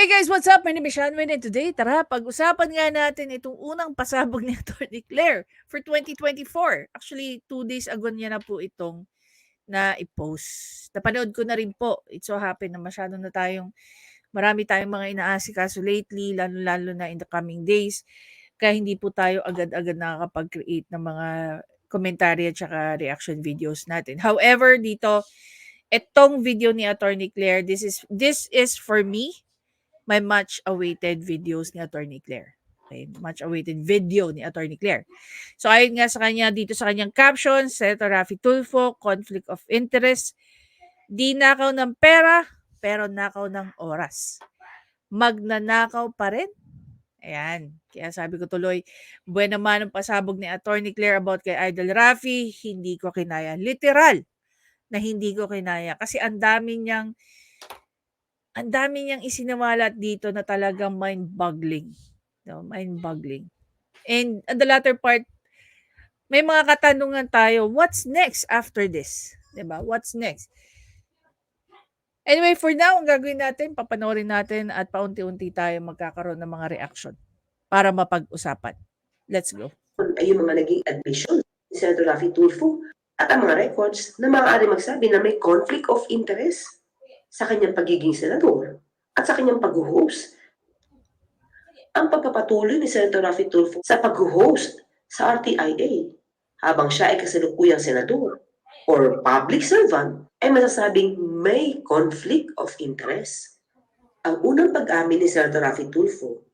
Hey guys, what's up? My name is Shanwin and today, tara, pag-usapan nga natin itong unang pasabog ni Atty. Claire for 2024. Actually, 2 days ago niya na po itong na-i-post. Napanood ko na rin po. It so happened na marami tayong mga inaasikaso lately, lalo-lalo na in the coming days. Kaya hindi po tayo agad-agad nakakapag-create ng mga komentarya at saka reaction videos natin. However, dito, itong video ni Atty. Claire, this is for me, my much awaited videos ni Atty. Claire. Okay, much awaited video ni Atty. Claire. So ayon nga sa kanya dito sa kanyang caption, Senator Raffy Tulfo, conflict of interest, di nakaw ng pera, pero nakaw ng oras. Magnanakaw pa rin? Ayan. Kaya sabi ko tuloy, buwan naman ang pasabog ni Atty. Claire about kay Idol Raffy, hindi ko kinaya. Literal na hindi ko kinaya. Kasi ang dami niyang isiniwalat dito na talagang mind-boggling. No, mind-boggling. And the latter part, may mga katanungan tayo, what's next after this? 'Di ba? What's next? Anyway, for now, ang gagawin natin, papanoorin natin at paunti-unti tayo magkakaroon ng mga reaction para mapag-usapan. Let's go. Ay yung mga naging admission ni Senator Raffy Tulfo at ang mga records na maaari magsabi na may conflict of interest sa kanyang pagiging senador at sa kanyang pag-host. Ang pagpapatuloy ni Senator Raffy Tulfo sa pag-host sa RTIA habang siya ay kasalukuyang senador or public servant ay masasabing may conflict of interest. Ang unang pag-amin ni Senator Raffy Tulfo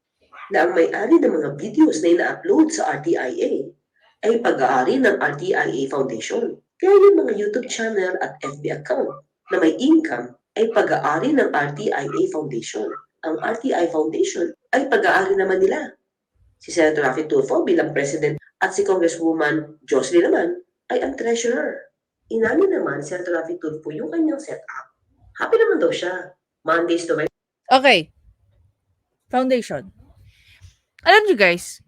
na ang may-ari ng mga videos na ina-upload sa RTIA ay pag-aari ng RTIA Foundation. Kaya yung mga YouTube channel at FB account na may income ay pag-aari ng RTIA Foundation. Ang RTI Foundation ay pag-aari naman nila. Si Senator Raffy Tulfo bilang President at si Congresswoman Jocelyn naman ay ang Treasurer. Inamin naman si Senator Raffy Tulfo yung kanyang setup. Happy naman daw siya. Mondays to Wednesdays. Okay. Foundation. Alam niyo guys,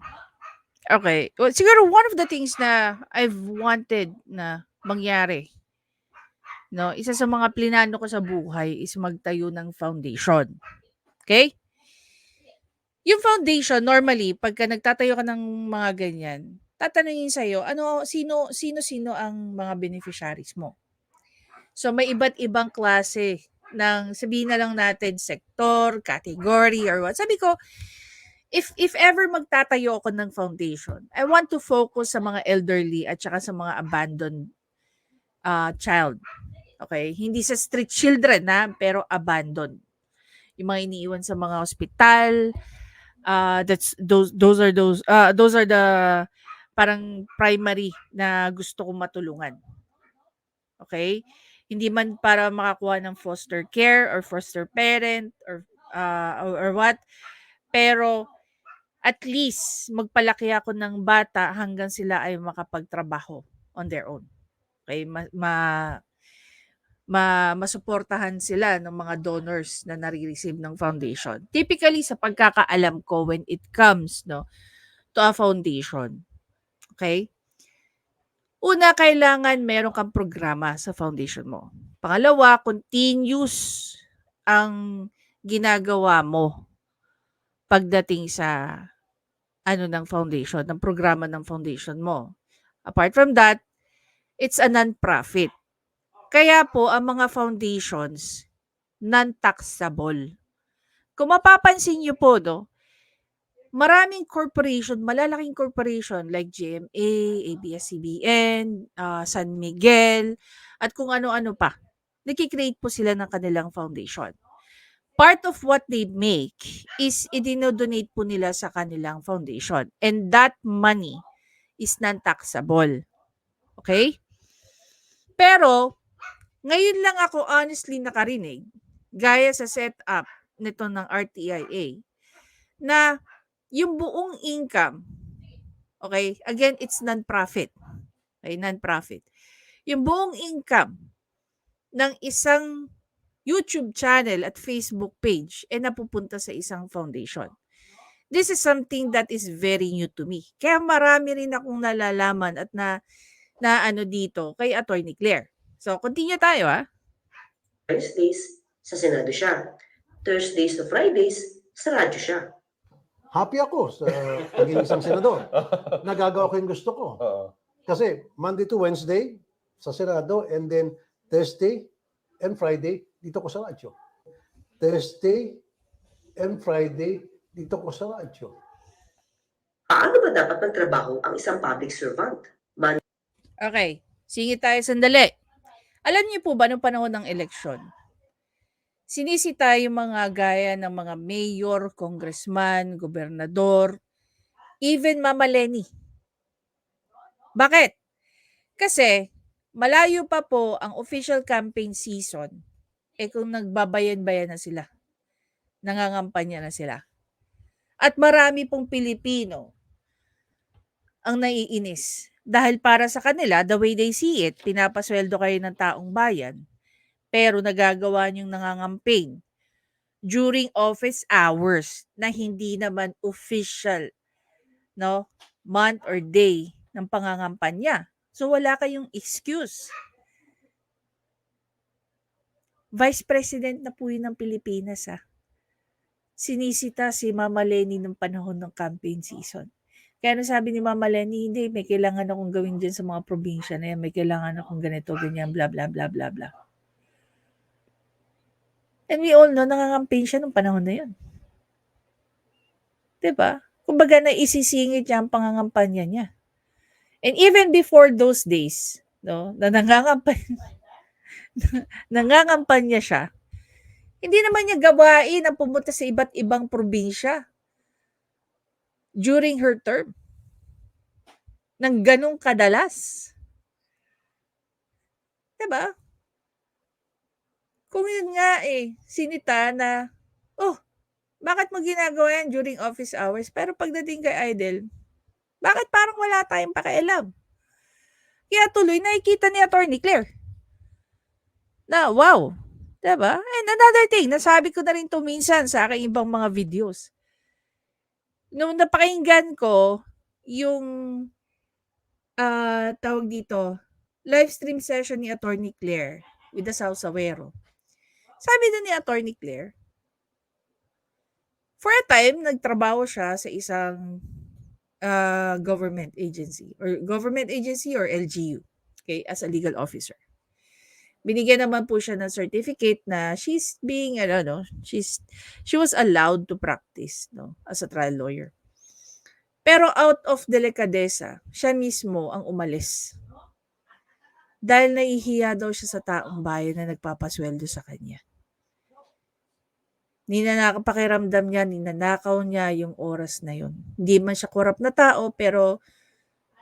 okay, well, siguro one of the things na I've wanted na mangyari, no, isa sa mga plinano ko sa buhay is magtayo ng foundation. Okay? Yung foundation, normally, pagka nagtatayo ka ng mga ganyan, tatanungin sa'yo, sino ang mga beneficiaries mo? So, may iba't ibang klase ng, sabihin na lang natin, sektor, category, or what. Sabi ko, if ever magtatayo ako ng foundation, I want to focus sa mga elderly at saka sa mga abandoned child. Okay? Hindi sa street children na, pero abandoned. Yung mga iniiwan sa mga ospital, those are the parang primary na gusto kong matulungan. Okay? Hindi man para makakuha ng foster care or foster parent or what, pero at least magpalaki ako ng bata hanggang sila ay makapagtrabaho on their own. Okay? Masuportahan sila ng mga donors na nare-receive ng foundation. Typically, sa pagkakaalam ko when it comes to a foundation, okay? Una, kailangan meron kang programa sa foundation mo. Pangalawa, continuous ang ginagawa mo pagdating sa ng foundation, ng programa ng foundation mo. Apart from that, it's a non-profit. Kaya po, ang mga foundations, non-taxable. Kung mapapansin niyo po, maraming corporation, malalaking corporation like GMA, ABS-CBN, San Miguel, at kung ano-ano pa. Nagki-create po sila ng kanilang foundation. Part of what they make is idinodonate po nila sa kanilang foundation. And that money is non-taxable. Okay? Pero, ngayon lang ako honestly nakarinig, gaya sa setup nito ng RTIA, na yung buong income, okay, again, it's non-profit. Okay, non-profit. Yung buong income ng isang YouTube channel at Facebook page ay napupunta sa isang foundation. This is something that is very new to me. Kaya marami rin akong nalalaman at na dito kay Atty. Claire. So, continue tayo Wednesdays sa Senado siya. Thursdays to Fridays, sa radyo siya. Happy ako sa pagiging isang senador. Nagagawa ko yung gusto ko. Kasi Monday to Wednesday sa Senado and then Thursday and Friday dito ko sa radyo. Thursday and Friday dito ko sa radyo. Paano ba dapat magtrabaho ang isang public servant? Okay, singit tayo sandali. Alam niyo po ba noong panahon ng eleksyon, sinisita yung mga gaya ng mga mayor, congressman, gobernador, even Mama Lenny. Bakit? Kasi malayo pa po ang official campaign season kung nagbabayan-bayan na sila. Nangangampanya na sila. At marami pong Pilipino ang naiinis. Dahil para sa kanila, the way they see it, pinapasweldo kayo ng taong bayan, pero nagagawa niyong nangangampaign during office hours na hindi naman official month or day ng pangangampanya. So wala kayong excuse. Vice President na po yun ng Pilipinas Sinisita si Mama Lenny ng panahon ng campaign season. Kaya sabi ni Mama Lenny, hindi, may kailangan akong gawin dyan sa mga probinsya na yan. May kailangan akong ganito, ganyan, bla bla bla bla bla. And we all know, nangangampaign siya nung panahon na yun. Diba? Kumbaga na isisingit niya ang pangangampanya niya. And even before those days, na nangangampanya siya, hindi naman niya gawain ang pumunta sa iba't ibang probinsya during her term. Nang ganong kadalas. Diba? Kung yun nga sinita na, bakit mo ginagawa yan during office hours? Pero pagdating kay Idol, bakit parang wala tayong pakialam? Kaya tuloy, nakikita ni Atty. Claire na, wow, diba? And another thing, nasabi ko na rin to minsan sa aking ibang mga videos. Nung napakinggan ko, yung, tawag dito, live stream session ni Atty. Claire with the Sausawero. Sabi na ni Atty. Claire, for a time, nagtrabaho siya sa isang government agency or LGU, okay, as a legal officer. Binigyan naman po siya ng certificate na she's being, she was allowed to practice, as a trial lawyer. Pero out of delikadesa, siya mismo ang umalis. Dahil nahihiya daw siya sa taong bayan na nagpapasweldo sa kanya. Pakiramdam niya, ninanakaw niya yung oras na yun. Hindi man siya korap na tao, pero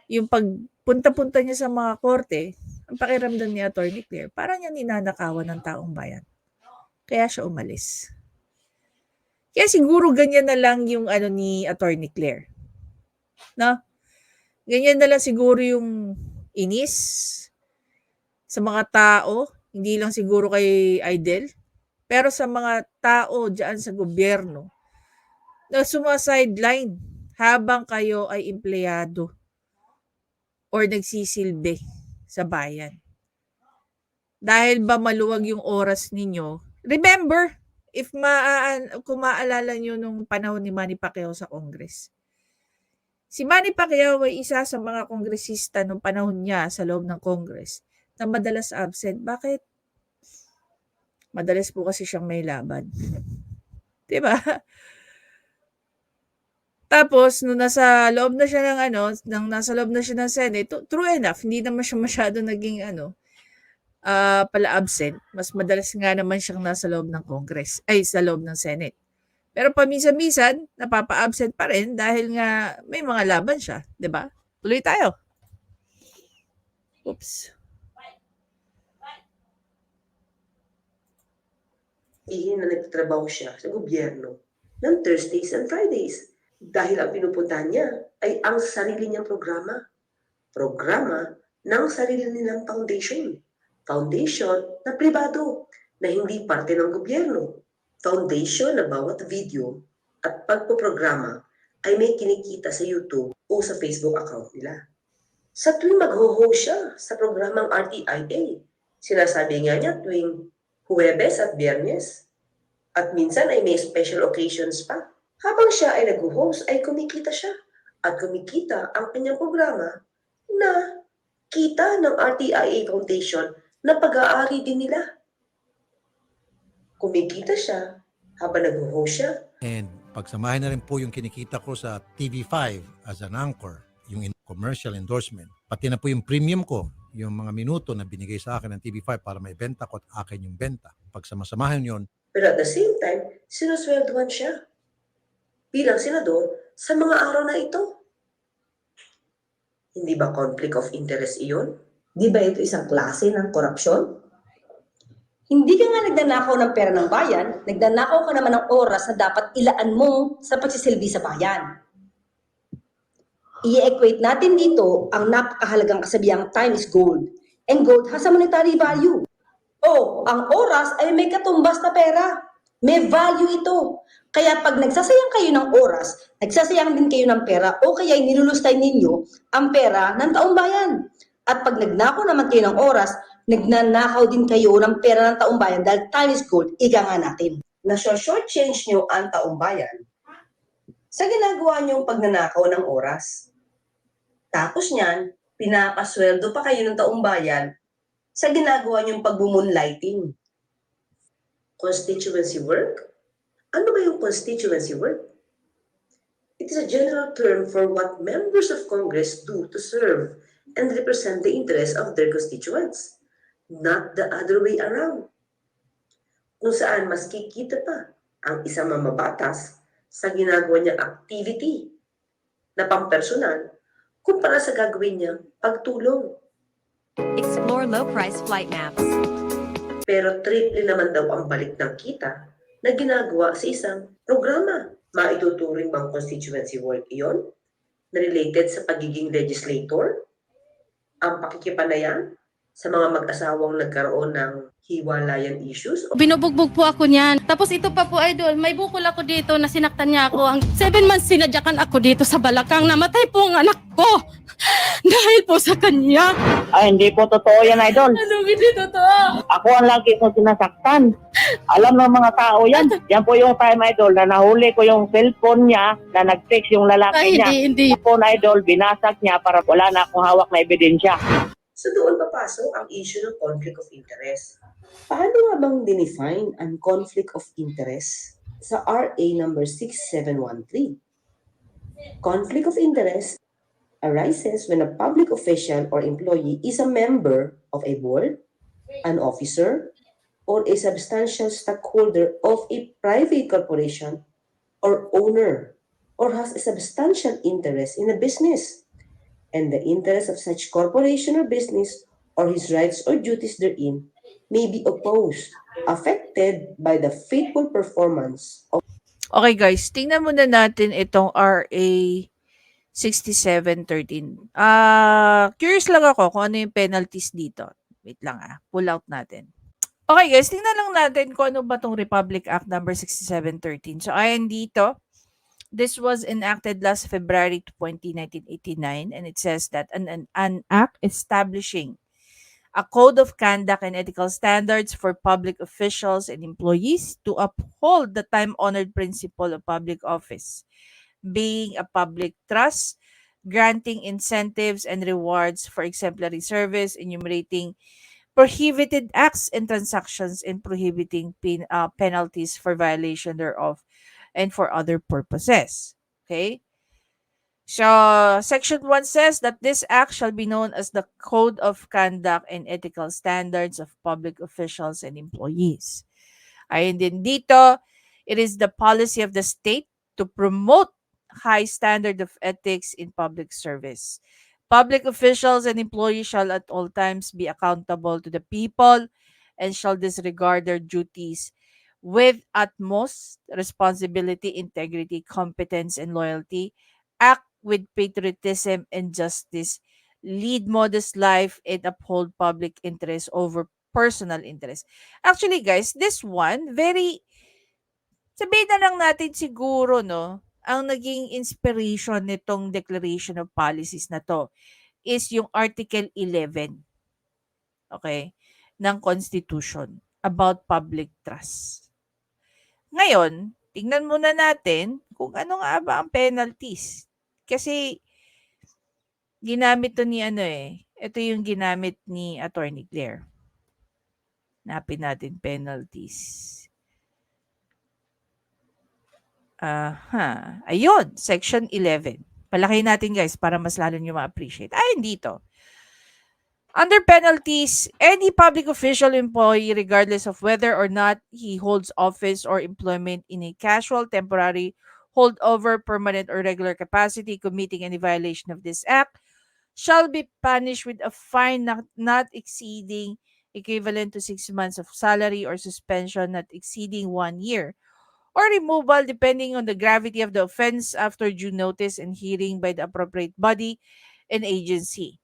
yung pagpunta-punta niya sa mga korte, ang pakiramdam ni Atty. Claire, parang niya ninanakawan ng taong bayan. Kaya siya umalis. Kaya siguro ganyan na lang yung ni Atty. Claire. No? Ganyan na lang siguro yung inis sa mga tao, hindi lang siguro kay Idol, pero sa mga tao diyan sa gobyerno na sumasideline habang kayo ay empleyado or nagsisilbi sa bayan. Dahil ba maluwag yung oras ninyo? Remember, kung maalala nyo nung panahon ni Manny Pacquiao sa Congress. Si Manny Pacquiao ay isa sa mga kongresista nung panahon niya sa loob ng Congress na madalas absent. Bakit? Madalas po kasi siyang may laban. Diba? Tapos, nung nasa loob na siya nasa loob na siya ng Senate, true enough, hindi naman siya masyado naging pala absent. Mas madalas nga naman siyang nasa loob ng Congress, sa loob ng Senate. Pero paminsan-minsan, napapa-absent pa rin dahil nga may mga laban siya. Diba? Tuloy tayo. Oops. Na nagtatrabaho siya sa gobyerno ng Thursdays and Fridays. Dahil ang pinupuntahan niya ay ang sarili niyang programa. Programa ng sarili nilang foundation. Foundation na pribado, na hindi parte ng gobyerno. Foundation na bawat video at pagpoprograma ay may kinikita sa YouTube o sa Facebook account nila. Sa tuwing mag-ho-host siya sa programang RTIA, sinasabi nga niya tuwing Huwebes at Biyernes, At minsan ay may special occasions pa. Habang siya ay nag-host ay kumikita siya. At kumikita ang kanyang programa na kita ng RTIA Foundation na pag-aari din nila. Kumikita siya habang nag-host siya. And pagsamahin na rin po yung kinikita ko sa TV5 as an anchor, yung commercial endorsement. Pati na po yung premium ko, yung mga minuto na binigay sa akin ng TV5 para may benta ko at akin yung benta. Pagsamasamahin yon. Pero at the same time, sinusweldohan siya bilang senador sa mga araw na ito. Hindi ba conflict of interest iyon? Di ba ito isang klase ng korupsyon? Hindi ka nga nagnanakaw ng pera ng bayan, nagnanakaw ka naman ng oras na dapat ilaan mo sa pagsisilbi sa bayan. I-equate natin dito ang napakahalagang kasabihang time is gold, and gold has a monetary value. O, ang oras ay may katumbas na pera. May value ito. Kaya pag nagsasayang kayo ng oras, nagsasayang din kayo ng pera o kaya nilulustay ninyo ang pera ng taong bayan. At pag nagnakaw naman kayo ng oras, nagnanakaw din kayo ng pera ng taong bayan dahil time is gold, ika nga natin. Na short change nyo ang taong bayan sa ginagawa nyong pagnanakaw ng oras. Tapos niyan, pinapasweldo pa kayo ng taong bayan sa ginagawa nyong pagmumoonlighting. Constituency work? Ano ba yung constituency work? It is a general term for what members of Congress do to serve and represent the interests of their constituents, not the other way around. Kung saan mas kikita pa ang isang mamabatas sa ginagawa niyang activity na pampersonal kumpara sa gagawin niyang pagtulong. Explore low-price flight maps. Pero triple naman daw ang balik ng kita na ginagawa sa isang programa. Maituturing bang constituency work iyon na related sa pagiging legislator? Ang pakikipanayan sa mga mag-asawang nagkaroon ng hiwalayan issues? Binubugbog po ako niyan. Tapos ito pa po, idol, may bukol ako dito na sinaktan niya ako. Ang 7 months sinadyakan ako dito sa balakang. Namatay po ang anak ko. Dahil po sa kanya. Ay, hindi po totoo yan, idol. Anong hindi totoo? Ako ang lagi kong sinasaktan. Alam ng mga tao yan. Yan po yung time, idol, na nahuli ko yung cellphone niya na nag-text yung lalaki Ay, niya. hindi. Yung phone, idol, binasag niya para wala na akong hawak na ebidensya. So doon papasok ang issue ng conflict of interest. Paano nga bang dinefine ang conflict of interest sa RA number 6713? Conflict of interest arises when a public official or employee is a member of a board, an officer, or a substantial stakeholder of a private corporation or owner, or has a substantial interest in a business, and the interest of such corporation or business or his rights or duties therein may be opposed, affected by the faithful performance of. Okay guys, tingnan muna natin itong RA 6713. Curious lang ako kung ano yung penalties dito. Wait lang pull out natin. Okay guys, tingnan lang natin kung ano ba tong Republic Act number 6713. So ayan dito, this was enacted last February 20, 1989, and it says that an act establishing a code of conduct and ethical standards for public officials and employees to uphold the time-honored principle of public office, being a public trust, granting incentives and rewards for exemplary service, enumerating prohibited acts and transactions, and prohibiting penalties for violation thereof, and for other purposes. Okay? So, Section 1 says that this act shall be known as the Code of Conduct and Ethical Standards of Public Officials and Employees. Ayon din dito, it is the policy of the state to promote high standard of ethics in public service. Public officials and employees shall at all times be accountable to the people and shall disregard their duties with utmost responsibility, integrity, competence, and loyalty, act with patriotism and justice, lead modest life, and uphold public interest over personal interest. Actually, guys, this one, sabihin na lang natin siguro, no, ang naging inspiration nitong Declaration of Policies na to is yung Article 11, okay, ng Constitution about public trust. Ngayon, tingnan muna natin kung ano nga ba ang penalties. Kasi ginamit to ni ito yung ginamit ni Attorney Claire. Hanapin natin penalties. Ayun, Section 11. Palaki natin guys para mas lalo nyo ma-appreciate. Ayun dito. Under penalties, any public official employee, regardless of whether or not he holds office or employment in a casual, temporary, holdover, permanent, or regular capacity, committing any violation of this act, shall be punished with a fine not exceeding equivalent to 6 months of salary or suspension not exceeding 1 year, or removal depending on the gravity of the offense after due notice and hearing by the appropriate body and agency.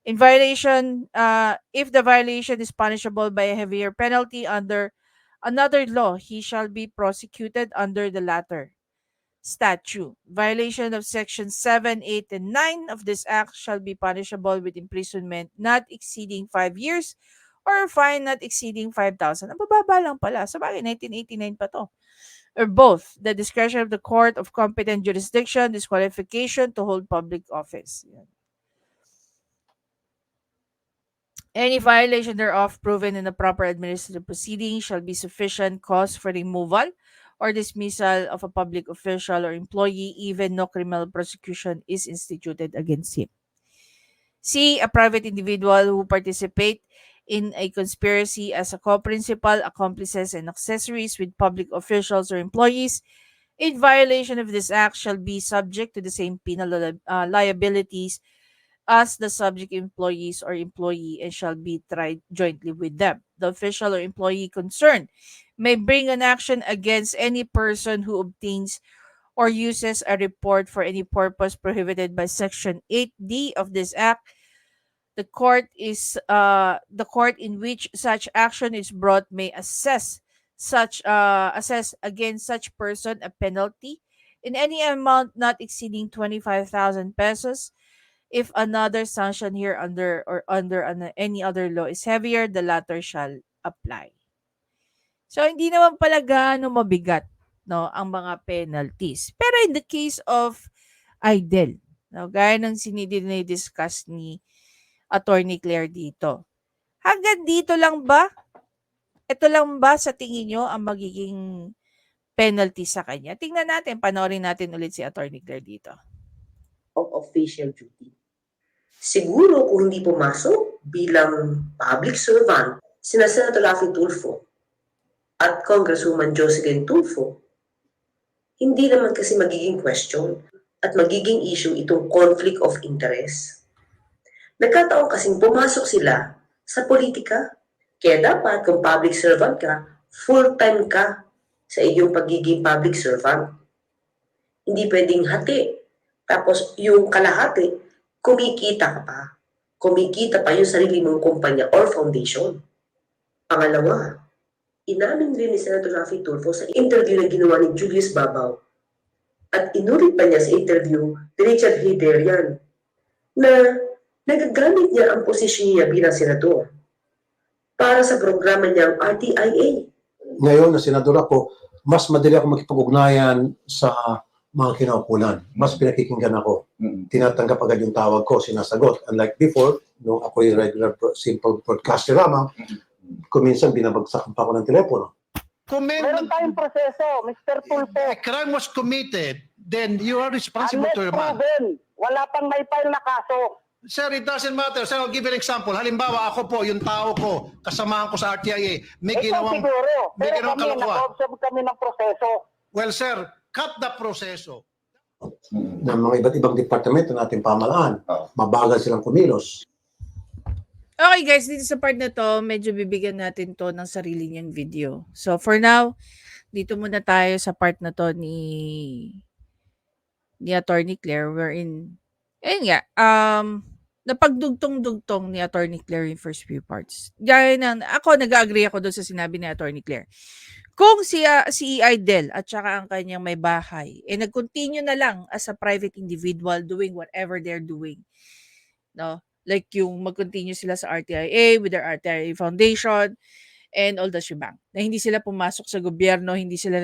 In violation, if the violation is punishable by a heavier penalty under another law, he shall be prosecuted under the latter statute. Violation of Section 7, 8, and 9 of this act shall be punishable with imprisonment not exceeding 5 years or a fine not exceeding 5,000. Ang bababa lang pala. Sa bagay, 1989 pa to. Or both, the discretion of the court of competent jurisdiction, disqualification to hold public office. Yan. Any violation thereof proven in the proper administrative proceeding shall be sufficient cause for removal or dismissal of a public official or employee, even no criminal prosecution is instituted against him. C. A private individual who participate in a conspiracy as a co-principal, accomplices, and accessories with public officials or employees in violation of this act shall be subject to the same penal liabilities as the subject employees or employee and shall be tried jointly with them. The official or employee concerned may bring an action against any person who obtains or uses a report for any purpose prohibited by Section 8D of this act. The court in which such action is brought may assess against such person a penalty in any amount not exceeding 25,000 pesos. If another sanction here under any other law is heavier, the latter shall apply. So, hindi naman pala gaano mabigat, no, ang mga penalties. Pero in the case of Idel, no, gaya ng discuss ni Attorney Claire dito. Hanggang dito lang ba? Ito lang ba sa tingin nyo ang magiging penalty sa kanya? Tingnan natin, panoorin natin ulit si Attorney Claire dito. Of official duty. Siguro kung hindi pumasok bilang public servant, sina Senator Raffy Tulfo at Congresswoman Jocelyn Tulfo, hindi naman kasi magiging question at magiging issue itong conflict of interest. Nagkataon kasing pumasok sila sa politika, kaya dapat kung public servant ka, full-time ka sa iyong pagiging public servant. Hindi pwedeng hati. Tapos yung kalahati, kumikita ka pa. Kumikita pa yung sarili mong kumpanya or foundation. Pangalawa, inamin rin ni Senator Raffy Tulfo sa interview na ginawa ni Julius Babaw at inulit pa niya sa interview ni Richard Hiderian na nagagamit niya ang posisyon niya bilang senador para sa programa niyang RTIA. Ngayon na senador ako, mas madali ako makipag-ugnayan sa mga kinaukulan. Mas pinakikinggan ako. Tinatanggap agad yung tawag ko, sinasagot. Unlike before, nung ako yung regular simple broadcaster lamang, kuminsan binabagsakan pa ako ng telepono. Meron tayong proseso, Mr. Tulfo. A crime was committed, then you are responsible to Unless your man. proven, wala pang may file na kaso. Sir, it doesn't matter. Sir, I'll give you an example. Halimbawa, ako po, yung tao ko, kasamahan ko sa RTIA, may Ito ginawang siguro. may Pero ginawang kami, kalokohan. nag-observe kami ng proseso. Well, sir, cut the proseso. Ng mga iba't ibang departamento natin pamalaan. Mabagal silang kumilos. Okay guys, dito sa part na to, medyo bibigyan natin to ng sarili niyang video. So for now, dito muna tayo sa part na to ni Attorney Claire wherein, ayun nga, napagdugtong-dugtong ni Attorney Claire yung first few parts. Gaya ng, ako nag-agree ako doon sa sinabi ni Attorney Claire. Kung si Idel at saka ang kanyang may bahay, nag-continue na lang as a private individual doing whatever they're doing. No? Like yung mag-continue sila sa RTIA with their RTIA Foundation and all the shebang. Na hindi sila pumasok sa gobyerno, hindi sila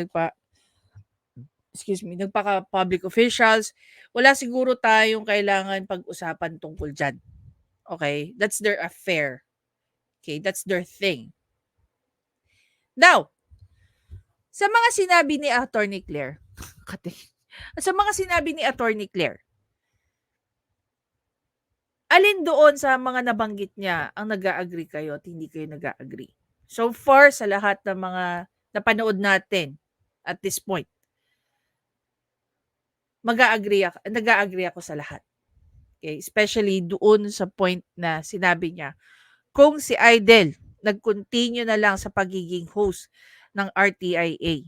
nagpaka-public officials, wala siguro tayong kailangan pag-usapan tungkol diyan. Okay? That's their affair. Okay? That's their thing. Now, sa mga sinabi ni Attorney Claire, sa mga sinabi ni Attorney Claire, alin doon sa mga nabanggit niya ang nag-a-agree kayo at hindi kayo nag-a-agree? So far, sa lahat ng mga napanood natin at this point, nag-a-agree ako sa lahat. Okay? Especially doon sa point na sinabi niya, kung si Idel nag-continue na lang sa pagiging host ng RTIA,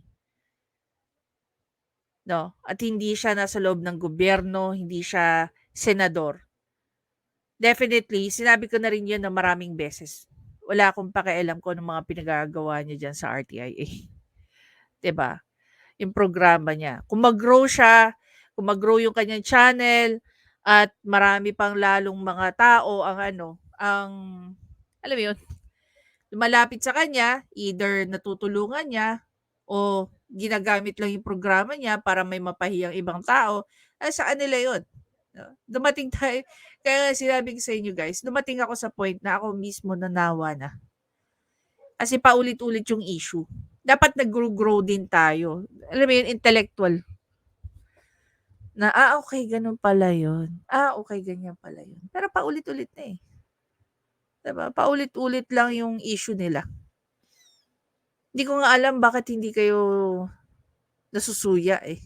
no? At hindi siya nasa loob ng gobyerno, hindi siya senador. Definitely, sinabi ko na rin 'yun na maraming beses. Wala akong pakialam kung anong mga pinagagawa niya diyan sa RTIA. 'Di ba? Yung programa niya. Kung mag-grow siya, kung mag-grow yung kanyang channel at marami pang lalong mga tao ang alam mo 'yun, lumalapit sa kanya, either natutulungan niya o ginagamit lang yung programa niya para may mapahiyang ibang tao, sa kanila 'yun. No? Dumating tayo, kaya nga sinabi ko sa inyo guys, dumating ako sa point na ako mismo nanawa na. Kasi paulit-ulit yung issue. Dapat nag-grow din tayo. Alam mo yun, intellectual. Na, okay, ganun pala yun. Okay, ganyan pala yun. Pero paulit-ulit na eh. Diba? Paulit-ulit lang yung issue nila. Hindi ko nga alam bakit hindi kayo nasusuya eh.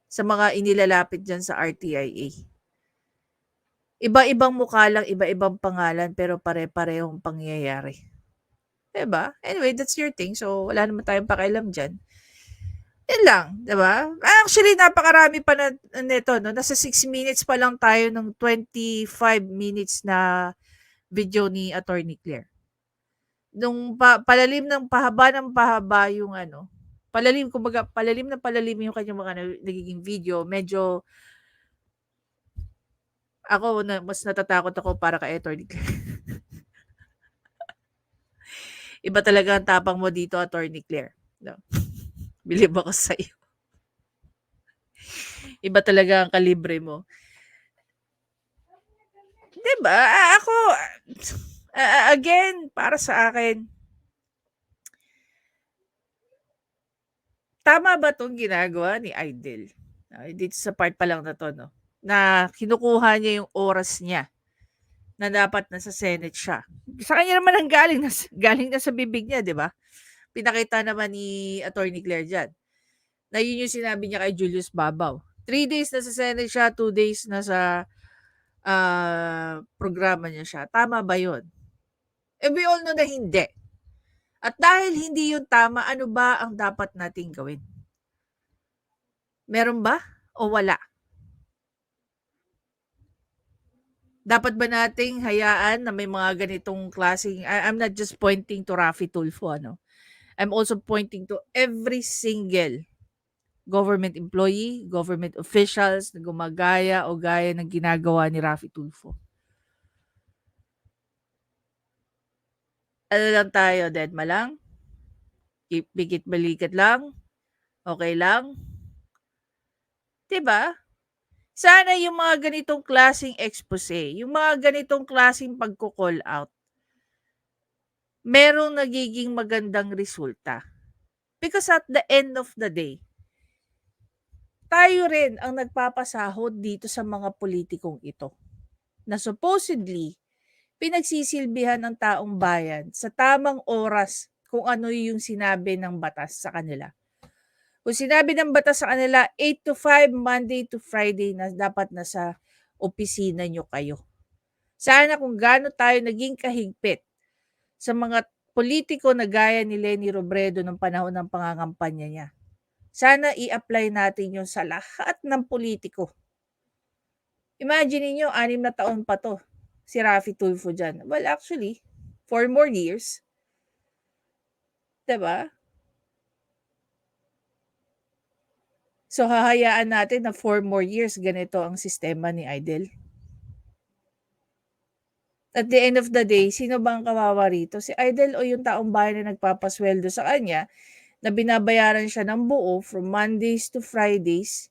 Sa mga inilalapit dyan sa RTIA. Iba-ibang mukha lang, iba-ibang pangalan, pero pare-parehong pangyayari. Diba? Anyway, that's your thing. So, wala naman tayong pakialam dyan. Yan lang, diba? Actually, napakarami pa na nito, no? Nasa 6 minutes pa lang tayo ng 25 minutes na video ni Attorney Claire. Nung palalim ng pahaba yung palalim na palalim yung kanyang mga nagiging video, medyo ako mas natatakot ako para kay Attorney Claire. Iba talaga ang tapang mo dito, Attorney Claire. No? Bilib ako sa iyo. Iba talaga ang kalibre mo. 'Di ba? Ako again, para sa akin, tama ba 'tong ginagawa ni Idel? Dito sa part pa lang na 'to, no? Na kinukuha niya yung oras niya na dapat nasa Senate siya. Sa kanya naman ang galing na sa bibig niya, 'di ba? Pinakita naman ni Attorney Claire diyan. Na yun yung sinabi niya kay Julius Babaw. 3 days na sa Senate siya, 2 days na sa programa niya siya. Tama ba yun? We all know na hindi. At dahil hindi yun tama, ano ba ang dapat nating gawin? Meron ba o wala? Dapat ba nating hayaan na may mga ganitong klaseng, I'm not just pointing to Raffy Tulfo, ano? I'm also pointing to every single government employee, government officials na gumagaya o gaya ng ginagawa ni Raffy Tulfo. Ano lang tayo, deadma lang? Pikit-balikat lang? Okay lang? Diba? Sana yung mga ganitong klaseng expose, yung mga ganitong klaseng pagko-call out, merong nagiging magandang resulta. Because at the end of the day, tayo rin ang nagpapasahod dito sa mga politikong ito na supposedly pinagsisilbihan ng taong bayan sa tamang oras kung ano yung sinabi ng batas sa kanila. Kung sinabi ng batas sa kanila, 8 to 5, Monday to Friday na dapat nasa opisina nyo kayo. Sana kung gaano tayo naging kahigpit sa mga politiko na gaya ni Leni Robredo ng panahon ng pangangampanya niya. Sana i-apply natin yun sa lahat ng politiko. Imagine niyo 6 na taon pa to si Raffy Tulfo dyan. Well, actually, 4 more years. Diba? So, hahayaan natin na 4 more years ganito ang sistema ni Idel. At the end of the day, sino ba ang kawawa rito? Si Idel o yung taong bayan na nagpapasweldo sa kanya na binabayaran siya ng buo from Mondays to Fridays,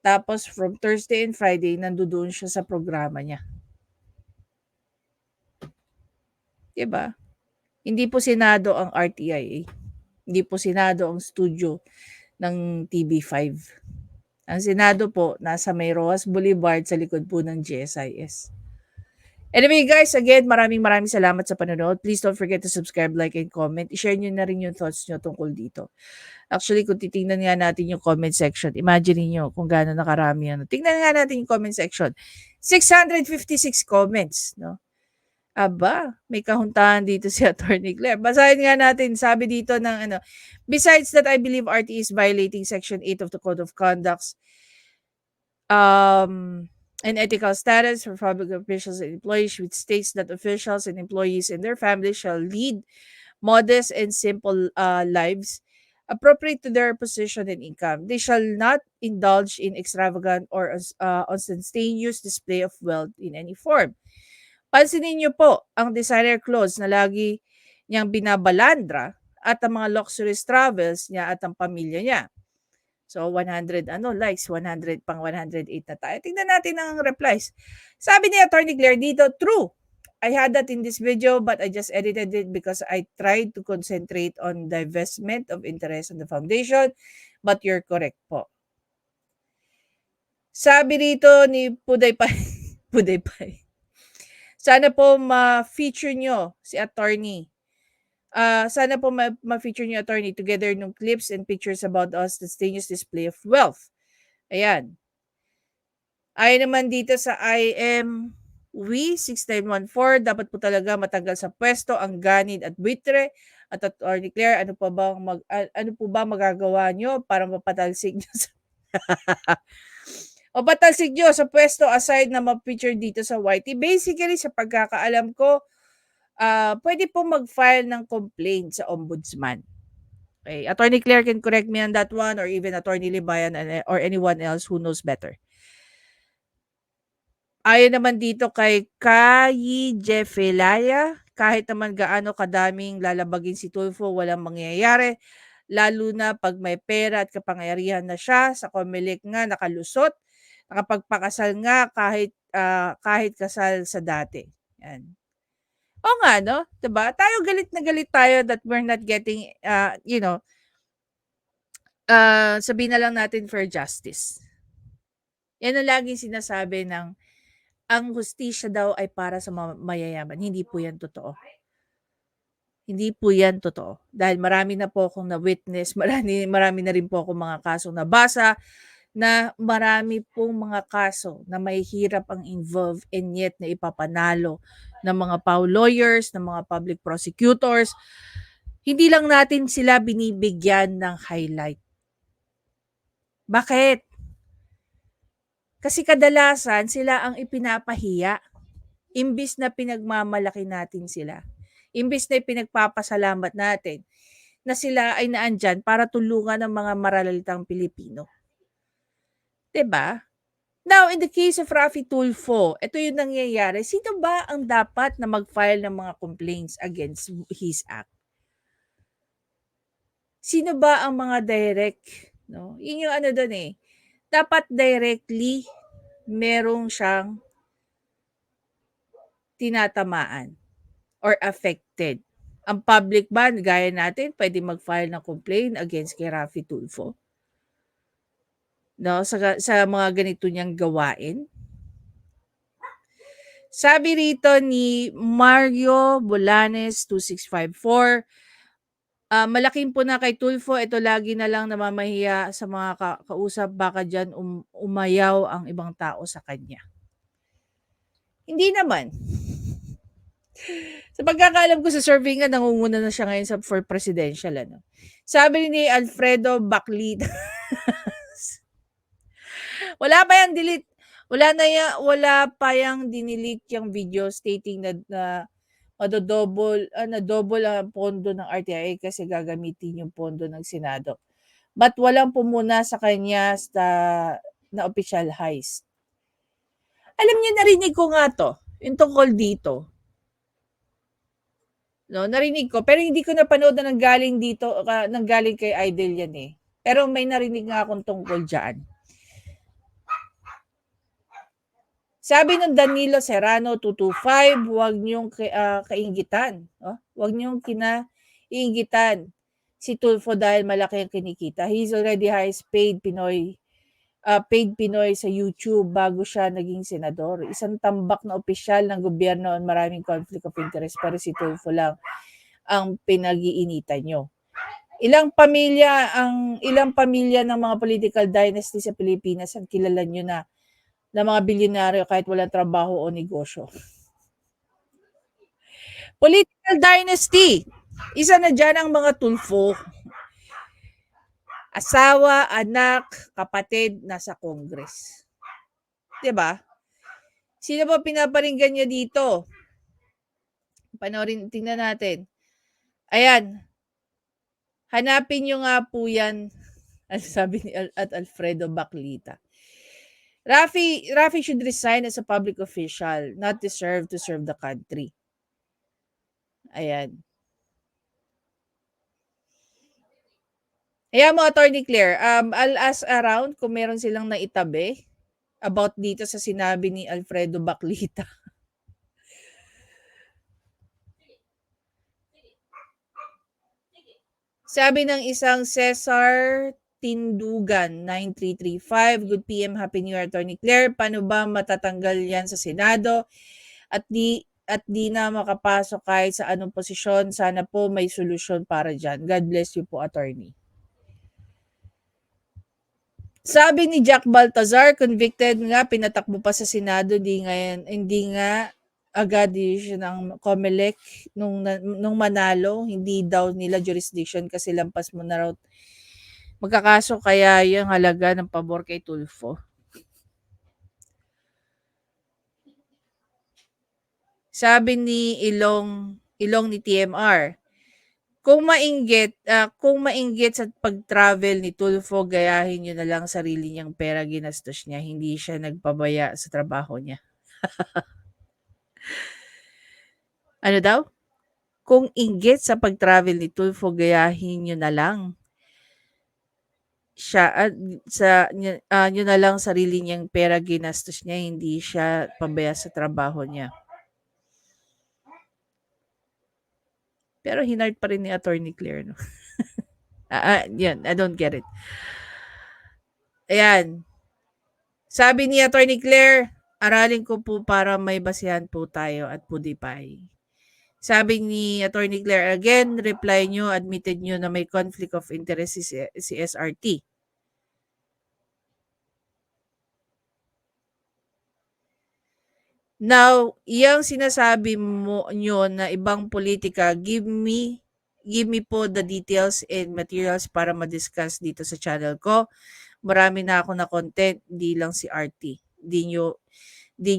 tapos from Thursday and Friday, nandoon siya sa programa niya. Diba? Hindi po Senado ang RTIA. Hindi po Senado ang studio ng TV5. Ang Senado po, nasa may Rojas Boulevard sa likod po ng GSIS. Anyway guys, again, maraming salamat sa panonood. Please don't forget to subscribe, like, and comment. I-share nyo na rin yung thoughts nyo tungkol dito. Actually, kung titingnan nga natin yung comment section, imagine niyo kung gaano nakarami yan. Tingnan nga natin yung comment section. 656 comments, no? Aba, may kahuntahan dito si Attorney Claire. Basahin nga natin, sabi dito ng ano, besides that, I believe RT is violating Section 8 of the Code of Conduct and ethical status for public officials and employees, which states that officials and employees and their families shall lead modest and simple lives appropriate to their position and income. They shall not indulge in extravagant or ostentatious display of wealth in any form. Pansinin niyo po ang designer clothes na lagi niyang binabalandra at ang mga luxurious travels niya at ang pamilya niya. So 100 likes, 100 pang 108 na tayo. Tingnan natin ang replies. Sabi ni Attorney Claire dito, true. I had that in this video but I just edited it because I tried to concentrate on divestment of interest on the foundation. But you're correct po. Sabi rito ni Pudaypay, Pudaypay, sana po ma-feature nyo si attorney. Sana po ma-feature nyo attorney together ng clips and pictures about us the stainless display of wealth. Ayan. Ayon naman dito sa IMW6914, dapat po talaga matagal sa pwesto ang ganid at buitre. At Attorney Claire, ano po ba magagawa nyo para mapatalsik nyo sa o patalsik nyo sa pwesto aside na ma-feature dito sa YT? Basically, sa pagkakaalam ko, pwede po mag-file ng complaint sa ombudsman. Okay. Attorney Claire can correct me on that one, or even Attorney Libayan or anyone else who knows better. Ayon naman dito kay Kayi Jeffelaya, kahit naman gaano kadaming lalabagin si Tulfo, walang mangyayari. Lalo na pag may pera at kapangyarihan na siya, sa Comelec nga nakalusot, nakapagpakasal nga kahit kasal sa dati. Yan. O nga, no? Diba? Tayo galit na galit tayo that we're not getting, sabihin na lang natin fair justice. Yan ang laging sinasabi ng ang hustisya daw ay para sa mayayaman. Hindi po yan totoo. Hindi po yan totoo. Dahil marami na po akong na-witness, marami na rin po akong mga kasong nabasa, na marami pong mga kaso na may hirap ang involved and yet na ipapanalo ng mga PAW lawyers, ng mga public prosecutors. Hindi lang natin sila binibigyan ng highlight. Bakit? Kasi kadalasan sila ang ipinapahiya. Imbis na pinagmamalaki natin sila. Imbis na pinagpapasalamat natin na sila ay naandyan para tulungan ng mga maralalitang Pilipino. Diba? Now, in the case of Raffy Tulfo, ito yung nangyayari. Sino ba ang dapat na mag-file ng mga complaints against his act? Sino ba ang mga direct? No? Yun yung ano doon eh. Dapat directly merong siyang tinatamaan or affected. Ang public ba, gaya natin, pwede mag-file ng complaint against kay Raffy Tulfo? No, sa mga ganito niyang gawain. Sabi rito ni Mario Bolanes 2654, malaking po na kay Tulfo, ito lagi na lang namamahiya sa mga kausap, baka dyan umayaw ang ibang tao sa kanya. Hindi naman. Sa pagkakaalam ko sa survey nga, nangunguna na siya ngayon for presidential. Ano? Sabi ni Alfredo Baclita, wala pa yang delete. Wala pa yang dinilit yung video stating na double ang pondo ng RTI kasi gagamitin yung pondo ng Senado. But walang pumuna sa kanya na official heist. Alam niyo, narinig ko nga to, yung tungkol dito. No, narinig ko pero hindi ko napanood na nanggaling dito nanggaling kay Idol yan eh. Pero may narinig nga akong tungkol diyan. Sabi ng Danilo Serrano 225, huwag niyong kainggitan. Oh, huwag niyong kinainggitan si Tulfo dahil malaki ang kinikita. He's already highest paid Pinoy sa YouTube bago siya naging senador. Isang tambak na opisyal ng gobyerno ang maraming conflict of interest pero si Tulfo lang ang pinag-iinitan nyo. Ilang pamilya ng mga political dynasty sa Pilipinas ang kilala nyo na mga bilyonaryo kahit walang trabaho o negosyo. Political dynasty. Isa na dyan ang mga Tulfo. Asawa, anak, kapatid, nasa Congress. 'Di ba? Sino ba pinaparinggan niya dito? Panoorin, tingnan natin. Ayan. Hanapin nyo nga po yan. Sabi ni Alfredo Baclita. Rafi should resign as a public official, not deserve to serve the country. Ayan. Ayan mo, Attorney Claire, I'll ask around kung meron silang naitabi about dito sa sinabi ni Alfredo Baclita. Sabi ng isang Cesar Tindugan 9335, good PM, Happy New Year, Attorney Claire. Paano ba matatanggal yan sa Senado at di na makapasok kahit sa anong posisyon? Sana po may solusyon para dyan. God bless you po, Attorney. Sabi ni Jack Baltazar, convicted nga, pinatakbo pa sa Senado, hindi nga agad siya ng COMELEC nung manalo, hindi daw nila jurisdiction kasi lampas mo na raw magkakaso, kaya yung halaga ng pabor kay Tulfo. Sabi ni Ilong ni TMR, kung mainggit sa pag-travel ni Tulfo, gayahin nyo na lang sarili niyang pera ginastos niya, hindi siya nagpabaya sa trabaho niya. Ano daw? Kung inggit sa pag-travel ni Tulfo, gayahin nyo na lang nyo na lang sarili niyang pera ginastos niya, hindi siya pabaya sa trabaho niya. Pero hinard pa rin ni Attorney Claire, no? Yan, I don't get it. Ayan. Sabi ni Attorney Claire, aralin ko po para may basihan po tayo at pudipay. Sabi ni Attorney Claire, again, reply nyo, admitted nyo na may conflict of interest si SRT. Now, iyang sinasabi mo nyo na ibang politika, give me po the details and materials para ma-discuss dito sa channel ko. Marami na ako na content, di lang si RT. Di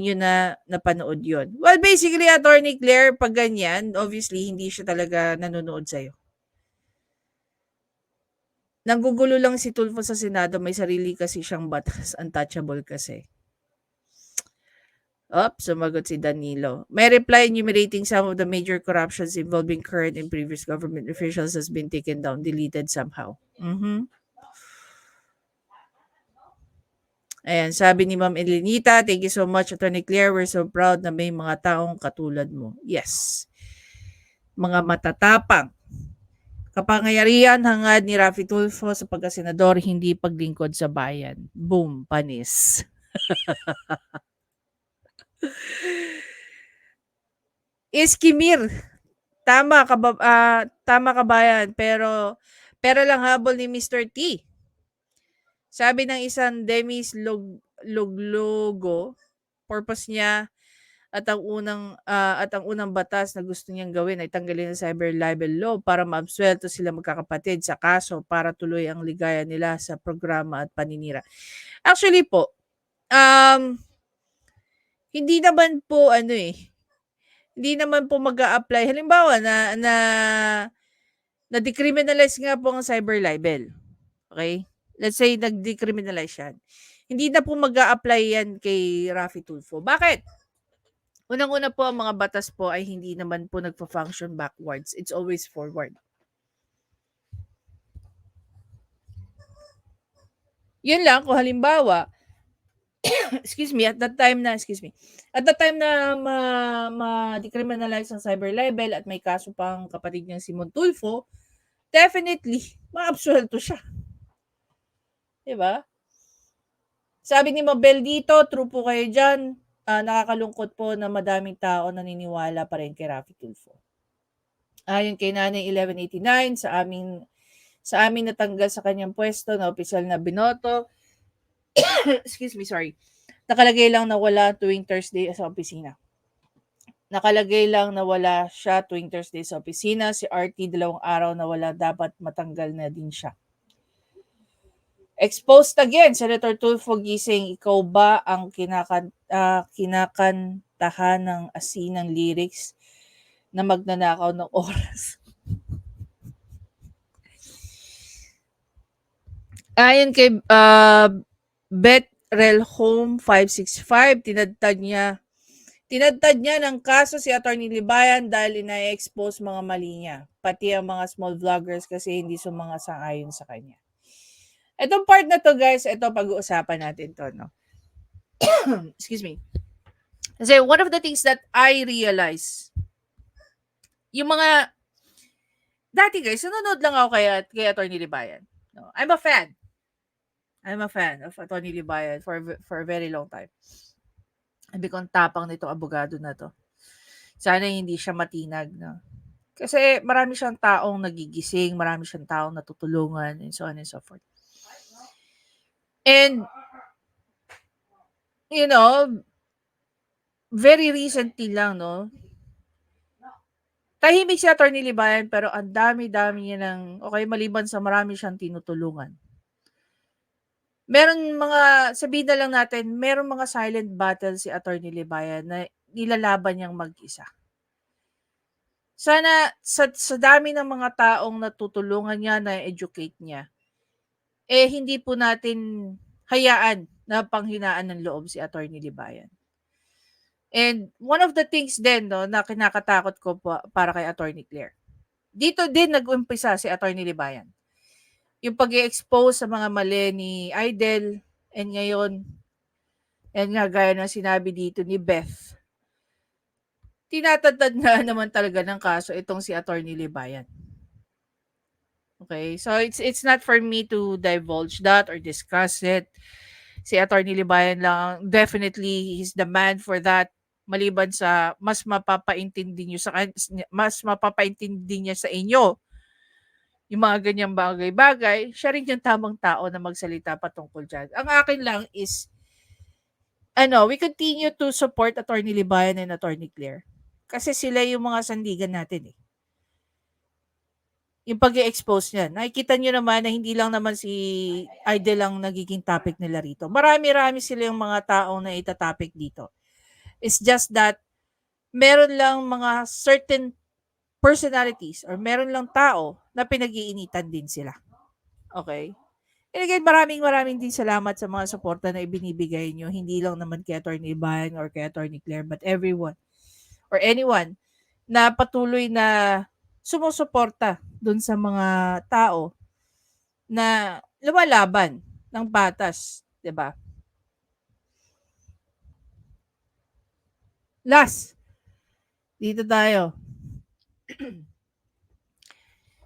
nyo na napanood yon. Well, basically, Attorney Claire, pag ganyan, obviously, hindi siya talaga nanonood sa'yo. Nanggugulo lang si Tulfo sa Senado, may sarili kasi siyang batas, untouchable kasi. Sumagot si Danilo. May reply enumerating some of the major corruptions involving current and previous government officials has been taken down, deleted somehow. Ayan, sabi ni Ma'am Elenita, thank you so much, Attorney Claire. We're so proud na may mga taong katulad mo. Yes. Mga matatapang. Kapangyarihan hangad ni Rafi Tulfo sa pagkasenador, hindi paglingkod sa bayan. Boom, panis. Iskimir. Tama kabayan, pero lang habol ni Mr. T. Sabi ng isang Demis Loglogo, purpose niya at ang unang batas na gusto niyang gawin ay tanggalin ang cyber libel law para maabsuelto sila magkakapatid sa kaso para tuloy ang ligaya nila sa programa at paninira. Actually po, hindi naman po hindi naman po mag-a-apply. Halimbawa na decriminalize nga po ang cyber libel. Okay? Let's say nag-decriminalize yan. Hindi na po mag-a-apply yan kay Rafi Tulfo. Bakit? Unang-una po, ang mga batas po ay hindi naman po nagpa-function backwards. It's always forward. Yun lang, kung halimbawa, excuse me, at that time na ma-decriminalize ang cyber libel at may kaso pang kapatid niyang si Montulfo, definitely, ma-absuelto siya. Diba? Sabi ni Mabel dito, true po kayo dyan, nakakalungkot po na madaming tao naniniwala pa rin kay Raffy Tulfo. Ayon kay Nanay 1189, sa amin natanggal sa kanyang pwesto na opisyal na binoto. Excuse me, sorry. Nakalagay lang na wala tuwing Thursday sa opisina. Nakalagay lang na wala siya tuwing Thursday sa opisina. Si RT 2 araw na wala, dapat matanggal na din siya. Exposed again, Senator Tulfo gising, ikaw ba ang kinakantahan ng asinang lyrics na magnanakaw ng oras? Ayon kay Beth Relhome 565, tinadtad niya ng kaso si Atty. Libayan dahil ina-expose mga mali niya, pati ang mga small vloggers kasi hindi sumangayon sa kanya. Itong part na to, guys, ito pag-uusapan natin to, no? Excuse me. Kasi one of the things that I realize, yung mga, dati guys, nanonood lang ako kay Atty. Libayan. No? I'm a fan of Atty. Libayan for a very long time. Sabi ko, ang tapang nitong abogado na to. Sana hindi siya matinag, no? Kasi marami siyang taong nagigising, marami siyang taong natutulungan, and so on and so forth. And, you know, very recently lang, no? Tahimik si Atty. Libayan, pero ang dami-dami niya okay, maliban sa marami siyang tinutulungan. Meron sabihin na lang natin, meron mga silent battle si Atty. Libayan na nilalaban niyang mag-isa. Sana sa dami ng mga taong natutulungan niya, na-educate niya, hindi po natin hayaan na panghinaan ng loob si Atty. Libayan. And one of the things din, no, na kinakatakot ko para kay Atty. Claire. Dito din nag-umpisa si Atty. Libayan. Yung pag-i-expose sa mga mali ni Idel, and ngayon, and nga gaya ng sinabi dito ni Beth, tinatatad na naman talaga ng kaso itong si Atty. Libayan. Okay, so it's not for me to divulge that or discuss it. Si Atty. Libayan lang, definitely he's the man for that. Maliban sa mas mapapaintindi niya sa inyo yung mga ganyang bagay-bagay, siya rin yung tamang tao na magsalita patungkol dyan. Ang akin lang is, we continue to support Atty. Libayan and Atty. Claire. Kasi sila yung mga sandigan natin eh. Yung pag-i-expose niyan. Nakikita nyo naman na hindi lang naman si Idol lang nagiging topic nila rito. Marami-rami sila yung mga taong na itatopic dito. It's just that meron lang mga certain personalities or meron lang tao na pinag-iinitan din sila. Okay? And again, maraming din salamat sa mga suporta na ibinibigay nyo. Hindi lang naman kay Atty. Libayan or kay Atty. Claire, but everyone or anyone na patuloy na sumusuporta dun sa mga tao na lumalaban ng batas, 'di ba? Last, dito tayo.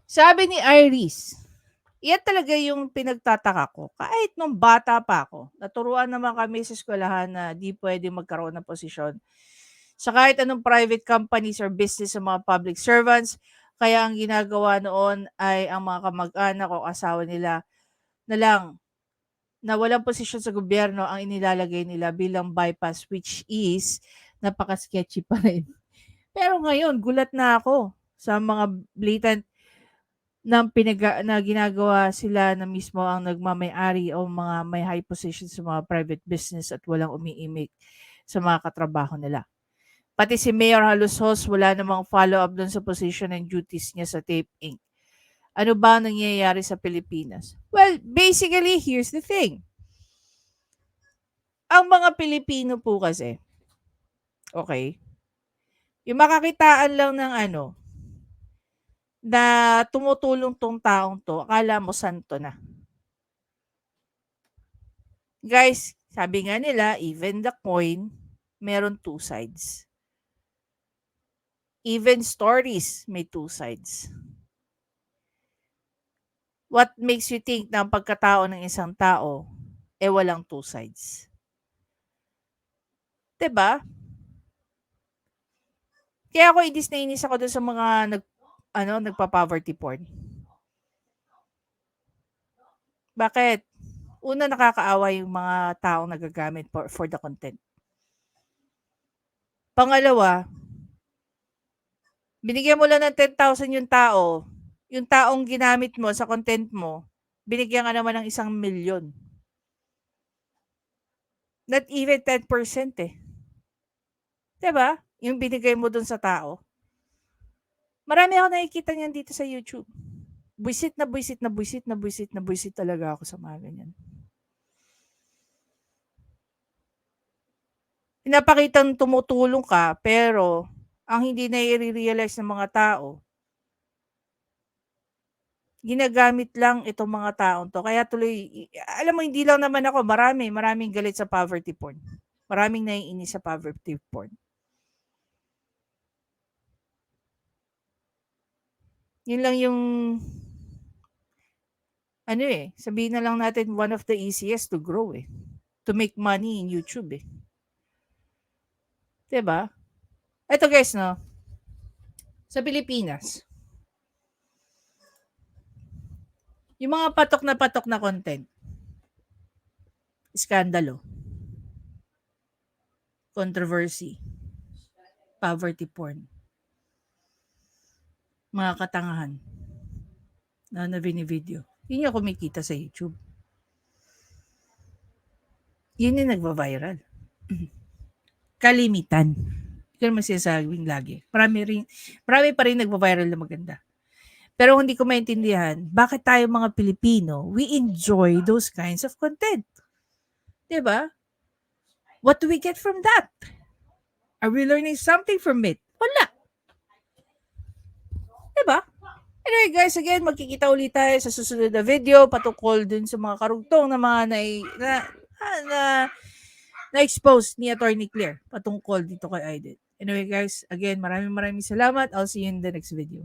Sabi ni Iris, yan talaga yung pinagtataka ko. Kahit nung bata pa ako, naturuan naman kami sa eskwelahan na di pwede magkaroon ng posisyon sa kahit anong private companies or business sa mga public servants. Kaya ang ginagawa noon ay ang mga kamag-anak o asawa nila na lang na walang posisyon sa gobyerno ang inilalagay nila bilang bypass, which is napaka-sketchy pa rin. Pero ngayon, gulat na ako sa mga blatant na ginagawa sila na mismo ang nagmamay-ari o mga may high position sa mga private business at walang umiimik sa mga katrabaho nila. Pati si Mayor Halusos, wala namang follow-up dun sa position and duties niya sa Tape Inc. Ano ba nangyayari sa Pilipinas? Well, basically, here's the thing. Ang mga Pilipino po kasi, okay, Yung makakitaan lang ng na tumutulong tong taong to, akala mo santo na. Guys, sabi nga nila, even the coin, meron two sides. Even stories may two sides. What makes you think na ang pagkatao ng isang tao, walang two sides? 'Di ba? Kaya ako inis na inis ako dun sa mga nagpa-poverty porn. Bakit? Una, nakakaawa yung mga taong nagagamit for the content. Pangalawa, binigyan mo lang ng 10,000 yung taong ginamit mo sa content mo, binigyan ka naman ng 1,000,000. Not even 10% eh. 'Di ba? Yung binigay mo dun sa tao. Marami ako nakikita niyan dito sa YouTube. Buisit na buisit na buisit na buisit na buisit talaga ako sa mga ganyan. Pinapakitang tumutulong ka, pero ang hindi na i-realize ng mga tao, ginagamit lang itong mga taong to. Kaya tuloy, alam mo, hindi lang naman ako, maraming galit sa poverty porn. Maraming naiinis sa poverty porn. Yun lang yung, sabihin na lang natin, one of the easiest to grow to make money in YouTube 'Di ba? Eto guys, no? Sa Pilipinas, yung mga patok na content, iskandalo, controversy, poverty porn, mga katangahan na bini-video. Yun yung kumikita sa YouTube. Yun yung nagva-viral. Kalimitan. Yun naman sinasabing lagi. Marami pa rin nagva-viral na maganda. Pero hindi ko maintindihan, bakit tayo mga Pilipino, we enjoy those kinds of content. 'Di ba? What do we get from that? Are we learning something from it? Wala. 'Di ba? Anyway guys, again, magkikita ulit tayo sa susunod na video patungkol dun sa mga karugtong na mga na-expose ni Attorney Claire patungkol dito kay Aiden. Anyway guys, again, maraming salamat. I'll see you in the next video.